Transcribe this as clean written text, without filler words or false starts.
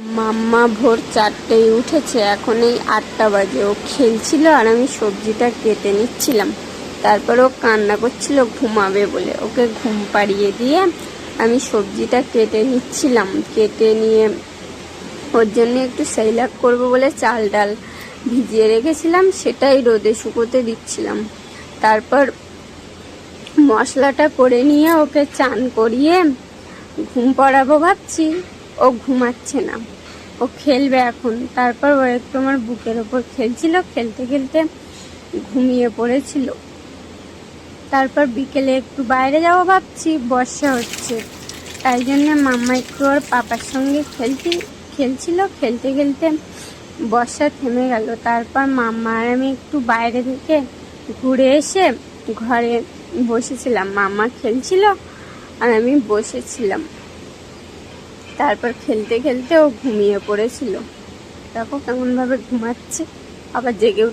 মাম্মা ভোর 4টেয় উঠেছে, এখন এই 8টা বাজে। ও খেলছিল আর আমি সবজিটা কেটে নিচ্ছিলাম। তারপর ও কান্না করছিল ঘুমাবে বলে, ওকে ঘুম পাড়িয়ে দিয়ে আমি সবজিটা কেটে নিচ্ছিলাম। কেটে নিয়ে ওর জন্য একটু সেলাক করবো বলে চাল ডাল ভিজিয়ে রেখেছিলাম, সেটাই রোদে শুকোতে দিচ্ছিলাম। তারপর মশলাটা করে নিয়ে ওকে চান করিয়ে ঘুম পড়াবো ভাবছি, ও ঘুমাচ্ছে না, ও খেলবে এখন। তারপর ও একটু আমার বুকের ওপর খেলছিল, খেলতে খেলতে ঘুমিয়ে পড়েছিল। তারপর বিকেলে একটু বাইরে যাবো ভাবছি, বর্ষা হচ্ছে, তাই জন্য মাম্মা একটু ওর পাপার সঙ্গে খেলছিল। খেলতে খেলতে বর্ষা থেমে গেল। তারপর মাম্মা আর আমি একটু বাইরে থেকে ঘুরে এসে ঘরে বসেছিলাম। মাম্মা খেলছিল আর আমি বসেছিলাম। তারপর খেলতে খেলতে ও ঘুমিয়ে পড়েছিল। দেখো কেমনভাবে ঘুমাচ্ছে, আবার জেগে